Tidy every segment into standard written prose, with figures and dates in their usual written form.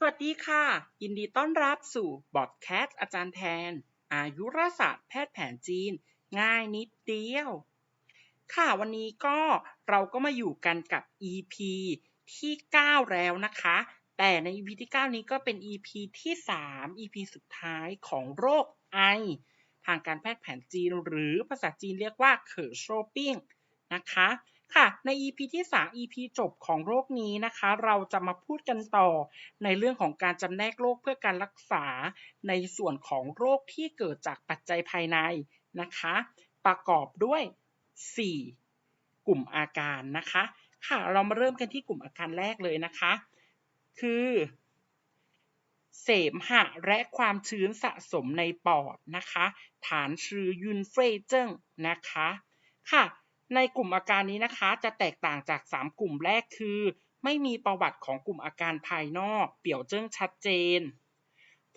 สวัสดีค่ะยินดีต้อนรับสู่บอดแคสต์อาจารย์แทนอายุรศาสตร์แพทย์แผนจีนง่ายนิดเดียวค่ะวันนี้เราก็มาอยู่กันกับ EP ที่9แล้วนะคะแต่ใน EP ที่9นี้ก็เป็น EP ที่3 EP สุดท้ายของโรคไอทางการแพทย์แผนจีนหรือภาษาจีนเรียกว่าเขอโชปิ้งนะคะค่ะใน EP ที่3 EP จบของโรคนี้นะคะเราจะมาพูดกันต่อในเรื่องของการจำแนกโรคเพื่อการรักษาในส่วนของโรคที่เกิดจากปัจจัยภายในนะคะประกอบด้วย4กลุ่มอาการนะคะค่ะเรามาเริ่มกันที่กลุ่มอาการแรกเลยนะคะคือเสมหะและความชื้นสะสมในปอดนะคะฐานชื่อยุนเฟยเจิ้งนะคะค่ะในกลุ่มอาการนี้นะคะจะแตกต่างจาก3กลุ่มแรกคือไม่มีประวัติของกลุ่มอาการภายนอกเปี่ยวเจิ้งชัดเจน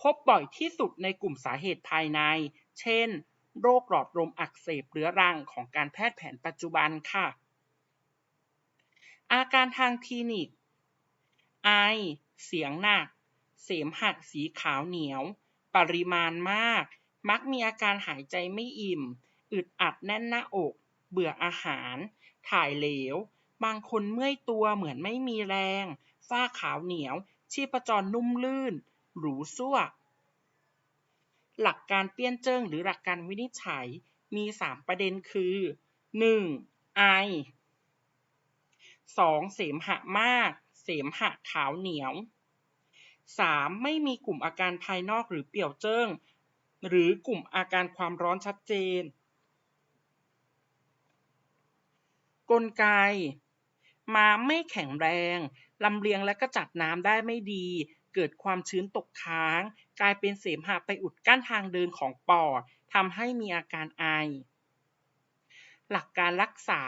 พบบ่อยที่สุดในกลุ่มสาเหตุภายในเช่นโรคหลอดลมอักเสบเรื้อรังของการแพทย์แผนปัจจุบันค่ะอาการทางคลินิกไอเสียงหนักเสมหะสีขาวเหนียวปริมาณมากมักมีอาการหายใจไม่อิ่มอึดอัดแน่นหน้าอกเบื่ออาหารถ่ายเหลวบางคนเมื่อยตัวเหมือนไม่มีแรงฝ้าขาวเหนียวชีพจรนุ่มลื่นหรูซั่วหลักการเปี้ยนเจิ้งหรือหลักการวินิจฉัยมี3ประเด็นคือ 1. ไอ 2. เสมหะมากเสมหะขาวเหนียว 3. ไม่มีกลุ่มอาการภายนอกหรือเปี่ยวเจิ้งหรือกลุ่มอาการความร้อนชัดเจนกลไกม้ามไม่แข็งแรงลำเลียงและกระจัดน้ำได้ไม่ดีเกิดความชื้นตกค้างกลายเป็นเสมหะไปอุดกั้นทางเดินของปอดทำให้มีอาการไอหลักการรักษา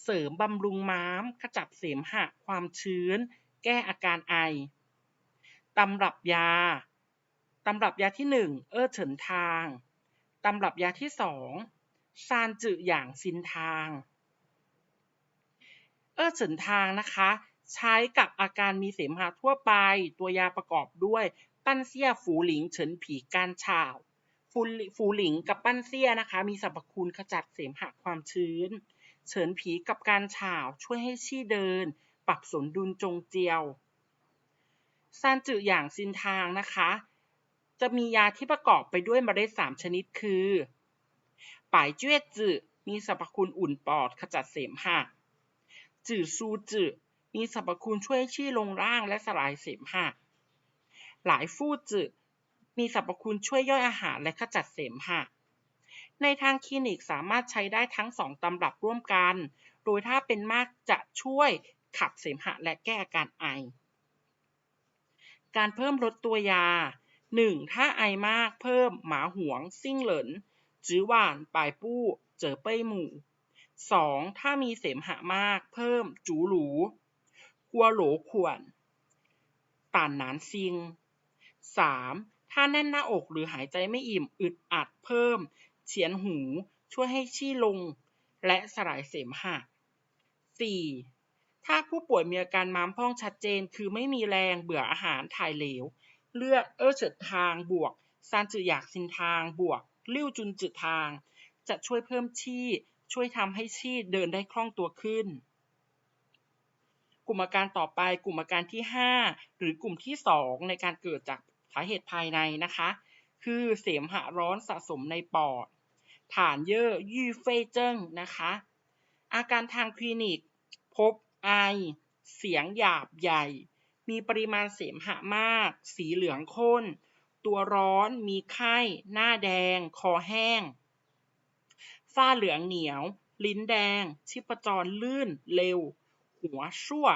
เสริมบำรุงม้ามขจัดเสมหะความชื้นแก้อาการไอตำรับยาที่1เฉินทางตำรับยาที่2ซานจือหยางซินทางเฉินทางนะคะใช้กับอาการมีเสมหะทั่วไปตัวยาประกอบด้วยปั้นเซี่ยฝูหลิงเฉินผีการฉ่าวฝูหลิงกับปั้นเซี่ยนะคะมีสรรพคุณขจัดเสมหะความชื้นเฉินผีกับการฉ่าวช่วยให้ชี่เดินปรับสมดุลจงเจียวซานจือหยางซินทางนะคะจะมียาที่ประกอบไปด้วยเมล็ด3ชนิดคือป่ายเจ้ยจือมีสรรพคุณอุ่นปอดขจัดเสมหะจือซูจือมีสรรพคุณช่วยชี่ลงร่างและสลายเสมหะหลายฟู่จือมีสรรพคุณช่วยย่อยอาหารและขจัดเสมหะในทางคลินิกสามารถใช้ได้ทั้ง2ตำรับร่วมกันโดยถ้าเป็นมากจะช่วยขับเสมหะและแก้อาการไอการเพิ่มลดตัวยา 1. ถ้าไอมากเพิ่มหมาหวงซิ่งเหลินจื้อหว่านปลายปู้เจ๋อเป้ยหมู่ 2. ถ้ามีเสมหะมากเพิ่มจูหรูกัวโหลขวนต่านหนานซิง 3. ถ้าแน่นหน้าอกหรือหายใจไม่อิ่มอึดอัดเพิ่มเฉียนหูช่วยให้ชี่ลงและสลายเสมหะ 4. ถ้าผู้ป่วยมีอาการม้ามพองชัดเจนคือไม่มีแรงเบื่ออาหารถ่ายเหลวเลือกเฉิดทางบวกซานจือหยากซินทางบวกลิ่วจุนจือทางจะช่วยเพิ่มชี่ช่วยทำให้ชี่เดินได้คล่องตัวขึ้นกลุ่มอาการต่อไปกลุ่มอาการที่5หรือกลุ่มที่2ในการเกิดจากสาเหตุภายในนะคะคือเสมหะร้อนสะสมในปอดฐานเย่อยี่เฟ่ยเจิ้งนะคะอาการทางคลินิกพบไอเสียงหยาบใหญ่มีปริมาณเสมหะมากสีเหลืองข้นตัวร้อนมีไข้หน้าแดงคอแห้งฝ้าเหลืองเหนียวลิ้นแดงชีพจรลื่นเร็วหัวชั่ว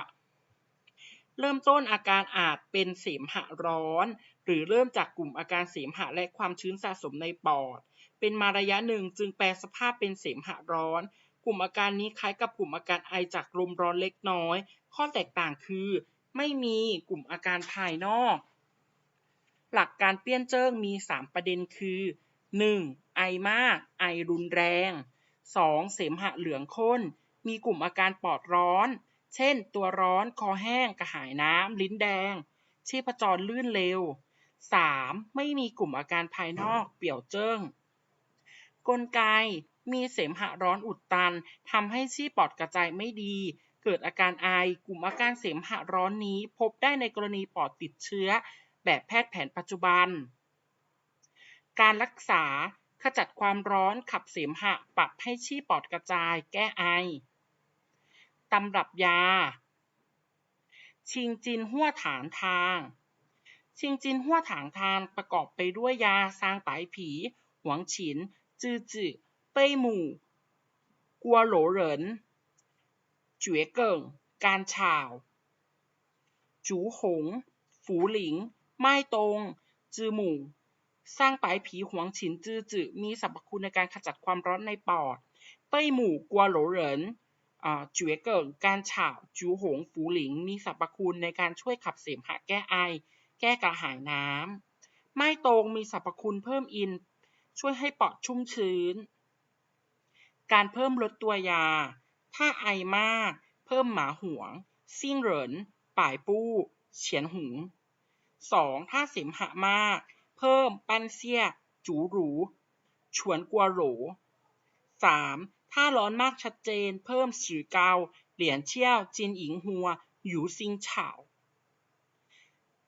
เริ่มต้นอาการอาจเป็นเสมหะร้อนหรือเริ่มจากกลุ่มอาการเสมหะและความชื้นสะสมในปอดเป็นมาระยะหนึ่งจึงแปลสภาพเป็นเสมหะร้อนกลุ่มอาการนี้คล้ายกับกลุ่มอาการไอจากลมร้อนเล็กน้อยข้อแตกต่างคือไม่มีกลุ่มอาการภายนอกหลักการเปี้ยนเจิ้งมี3ประเด็นคือ 1. ไอมากไอรุนแรง 2. เสมหะเหลืองข้นมีกลุ่มอาการปอดร้อนเช่นตัวร้อนคอแห้งกระหายน้ำลิ้นแดง ชีพจรลื่นเร็ว 3. ไม่มีกลุ่มอาการภายนอกเปี่ยวเจิ้งกลไกมีเสมหะร้อนอุดตันทำให้ชีพปอดกระจายไม่ดี เกิดอาการไอกลุ่มอาการเสมหะร้อนนี้พบได้ในกรณีปอดติดเชื้อแบบแพทย์แผนปัจจุบัน การรักษาขจัดความร้อนขับเสมหะปรับให้ชีพปอดกระจายแก้ไอตำรับยาชิงจินหัวถางทางชิงจินหัวถางทางประกอบไปด้วยยาซางปายผีหวงฉินจือจื่อเป้ยหมู่กัวโหลเหรินจ๋วยเกิ่งการฉ่าวจูหงฝูหลิงไม้ตงจือหมู่สร้างปายผีหวงฉินจือจื่อมีสรรพคุณในการขจัดความร้อนในปอดเป้ยหมู่กัวโหลเหรินจ๋วยเกิ่งการฉ่าวจูหงฝูหลิงมีสรรพคุณในการช่วยขับเสมหะแก้ไอแก้กระหายน้ำไม้ตงมีสรรพคุณเพิ่มอินช่วยให้ปอดชุ่มชื้นการเพิ่มลดตัวยาถ้าไอมากเพิ่มหมาหวงซิ่งเหรินป่ายปู้เฉียนหุง 2. ถ้าเสมหะมากเพิ่มปั้นเซี่ยจูหรูฉวนกัวโหล 3. ถ้าร้อนมากชัดเจนเพิ่มสื่อเกาเหรียญเชี่ยวจินหญิงหัวหยูซิงเฉา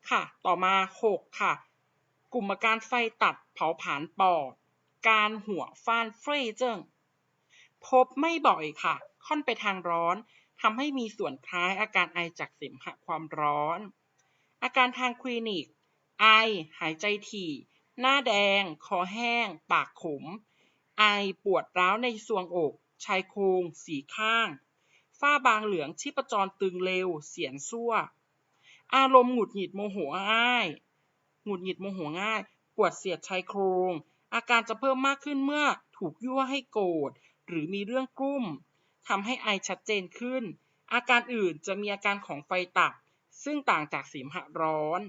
ค่ะต่อมา 6 ค่ะกลุ่มอาการไฟตัดเผาผลาญปอดการหัวฟานเฟยเจิ้งพบไม่บ่อยค่ะค่อนไปทางร้อนทำให้มีส่วนคล้ายอาการไอจากเสมหะความร้อนอาการทางคลินิกไอหายใจถี่หน้าแดงคอแห้งปากขมไอปวดร้าวในทรวงอกชายโครงสีข้างฝ้าบางเหลืองชีพจรตึงเร็วเสียนซั่วอารมณ์หงุดหงิดโมโหง่ายปวดเสียดชายโครงอาการจะเพิ่มมากขึ้นเมื่อถูกยั่วให้โกรธหรือมีเรื่องกลุ้มทำให้ไอชัดเจนขึ้นอาการอื่นจะมีอาการของไฟตับซึ่งต่างจากเสมหะร้อน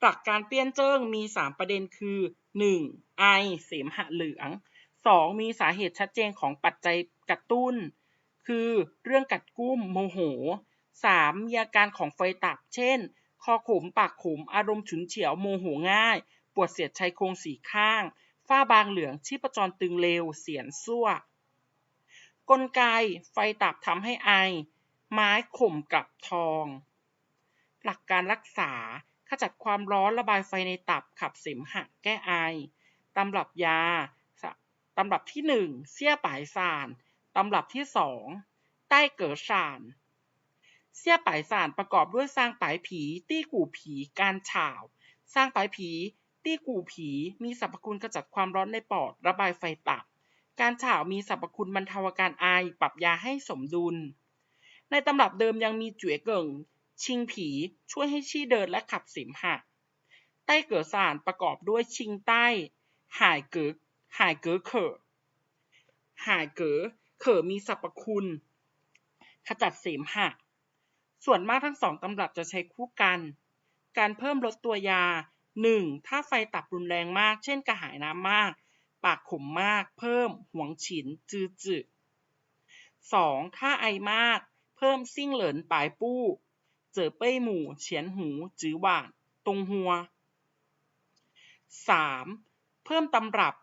หลักการเปี้ยนเจิ้งมี3ประเด็นคือ 1. ไอเสมหะเหลือง 2. มีสาเหตุชัดเจนของปัจจัยกระตุ้นคือเรื่องกัดกุ้มโมโห 3. มีอาการของไฟตับเช่นคอขมปากขมอารมณ์ฉุนเฉียวโมโหง่ายปวดเสียดชายโครงสีข้างฝ้าบางเหลืองชีพจรตึงเร็วเสียนซั่วกลไกไฟตับทำให้ไอไม้ข่มกับทองหลักการรักษาขจัดความร้อนระบายไฟในตับขับเสมหะแก้ไอตำรับยาตำรับที่1เสี่ยป่ายซานตำรับที่2ใต้เก๋อซานเสี่ยป่ายซานประกอบด้วยซางป่ายผีตี้กู่ผีการฉ่าวซางป่ายผีตี้กู่ผีมีสรรพคุณขจัดความร้อนในปอดระบายไฟตับการฉ่าวมีสรรพคุณบรรเทาอาการไอปรับยาให้สมดุลในตำรับเดิมยังมีจ๋วยเกิ่งชิงผีช่วยให้ชี่เดินและขับเสมหะใต้เก๋อซานประกอบด้วยชิงใต้ห่ายเก๋อเขอห่ายเก๋อเขอมีสรรพคุณขจัดเสมหะส่วนมากทั้งสองตำรับจะใช้คู่กันการเพิ่มลดตัวยา 1. ถ้าไฟตับรุนแรงมากเช่นกระหายน้ำมากปากขมมากเพิ่มหวงฉินจือจือ 2. ถ้าไอมากเพิ่มซิ่งเหลินปายปู้เจอเป้ยหมู่เฉียนหูจือหว่านตงหัว 3. เพิ่มตำรับ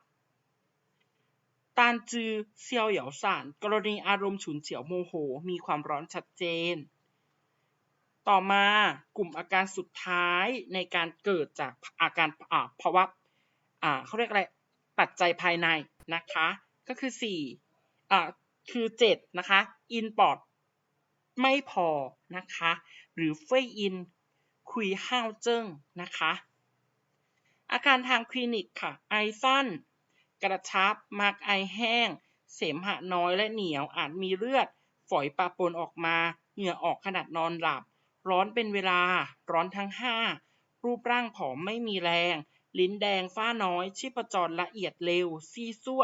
ตานจือเซียวเหยาซานกรณีอารมณ์ฉุนเฉียวโมโหมีความร้อนชัดเจนต่อมากลุ่มอาการสุดท้ายในการเกิดจากอาการภาวะเขาเรียกอะไรปัจจัยภายในนะคะก็คือคือ7นะคะอินปอดไม่พอนะคะหรือเฟยอินคุยห้าวเจิ้งนะคะอาการทางคลินิกค่ะไอสั้นกระชับมากไอแห้งเสมหะน้อยและเหนียวอาจมีเลือดฝอยปะปนออกมาเหงื่อออกขณะนอนหลับร้อนเป็นเวลาร้อนทั้ง5รูปร่างผอมไม่มีแรงลิ้นแดงฝ้าน้อยชีพจรละเอียดเร็วซีซั่ว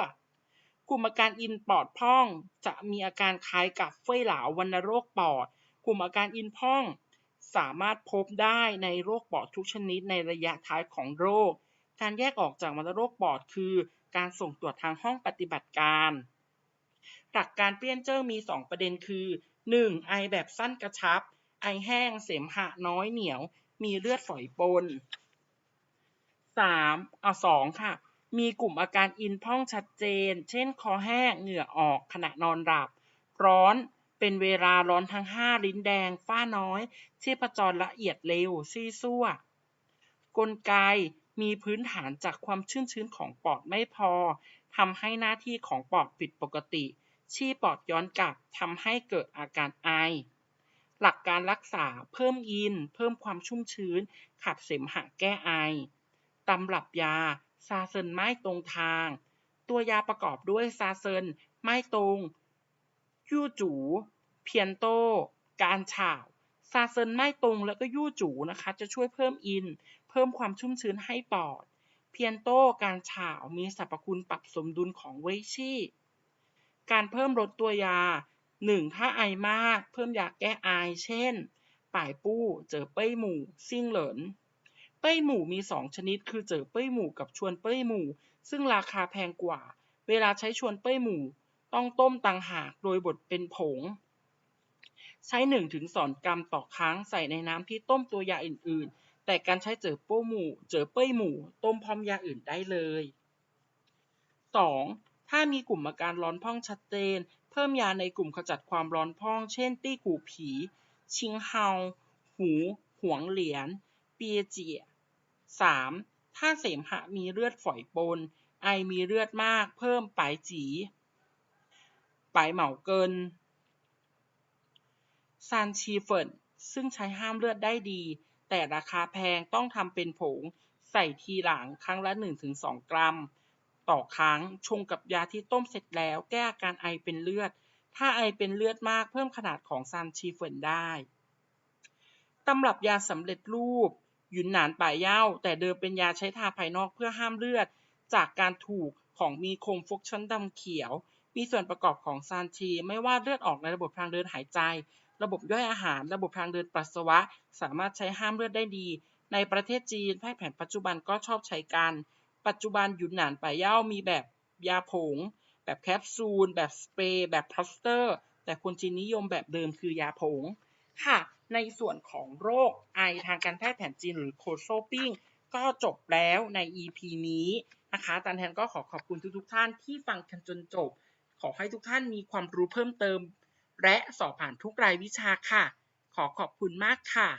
กลุ่มอาการอินปอดพองจะมีอาการคล้ายกับเฟ้ยหลาววัณโรคปอดกลุ่มอาการอินพองสามารถพบได้ในโรคปอดทุกชนิดในระยะท้ายของโรคการแยกออกจากวัณโรคปอดคือการส่งตรวจทางห้องปฏิบัติการหลักการเปี้ยนเจิ้งมี2ประเด็นคือ 1. ไอแบบสั้นกระชับ ไอแห้งเสมหะน้อยเหนียวมีเลือดฝอยปน2 ค่ะมีกลุ่มอาการอินพองชัดเจนเช่นคอแห้งเหงื่อออกขณะนอนหลับร้อนเป็นเวลาร้อนทั้ง5ลิ้นแดงฝ้าน้อยชีพจรละเอียดเร็วซี่ซั่วกลไกมีพื้นฐานจากความชื้นของปอดไม่พอทำให้หน้าที่ของปอดผิดปกติชี่ปอดย้อนกลับทำให้เกิดอาการไอหลักการรักษาเพิ่มอินเพิ่มความชุ่มชื้นขับเสมหะแก้ไอตำรับยาซาเซินไม่ตรงทางตัวยาประกอบด้วยซาเซินไม่ตรงยู่จูเพียนโตการฉ่าวซาเซินไม่ตรงแล้วก็ยู่จูนะคะจะช่วยเพิ่มอินเพิ่มความชุ่มชื้นให้ปอดเพียนโตการฉ่าวมีสรรพคุณปรับสมดุลของเวชี่การเพิ่มลดตัวยา1ถ้าไอมากเพิ่มยาแก้ไอเช่นป่ายปู้เจอเป้ยหมู่ซิ่งเหลินเป้ยหมู่มี2ชนิดคือเจอเป้ยหมู่กับชวนเป้ยหมู่ซึ่งราคาแพงกว่าเวลาใช้ชวนเป้ยหมู่ต้องต้มต่างหากโดยบดเป็นผงใช้ 1-2 กรัมต่อครั้งใส่ในน้ำที่ต้มตัวยาอื่นๆแต่การใช้เจอเป้ยหมู่ต้มพร้อมยาอื่นได้เลย2ถ้ามีกลุ่มอาการร้อนพ่องชัดเจนเพิ่มยาในกลุ่มขจัดความร้อนพ่องเช่นตี้กู่ผีชิงเฮาหูหวงเหลียนเปียเจีย3ถ้าเสมหะมีเลือดฝอยปนไอมีเลือดมากเพิ่มปายจีปายเหมาเกินซานชีเฟินซึ่งใช้ห้ามเลือดได้ดีแต่ราคาแพงต้องทำเป็นผงใส่ทีหลังครั้งละ 1-2 กรัมต่อครั้งชงกับยาที่ต้มเสร็จแล้วแก้อาการไอเป็นเลือดถ้าไอเป็นเลือดมากเพิ่มขนาดของซานชีเฟินได้ตำรับยาสำเร็จรูปหยุนหนานป่าเย่าแต่เดิมเป็นยาใช้ทาภายนอกเพื่อห้ามเลือดจากการถูกของมีคมฟกช้ำดำเขียวมีส่วนประกอบของซานชีไม่ว่าเลือดออกในระบบทางเดินหายใจระบบย่อยอาหารระบบทางเดินปัสสาวะสามารถใช้ห้ามเลือดได้ดีในประเทศจีนแพทย์แผนปัจจุบันก็ชอบใช้กันปัจจุบันหยุนหนานป่าเย่ามีแบบยาผงแบบแคปซูลแบบสเปรย์แบบพลาสเตอร์แต่คนจีนนิยมแบบเดิมคือยาผงค่ะในส่วนของโรคไอทางการแพทย์แผนจีนหรือโคโซปิ้งก็จบแล้วใน EP นี้นะคะอาจารย์แทนก็ขอบคุณทุกท่านที่ฟังกันจนจบขอให้ทุกท่านมีความรู้เพิ่มเติมและสอบผ่านทุกรายวิชาค่ะขอบคุณมากค่ะ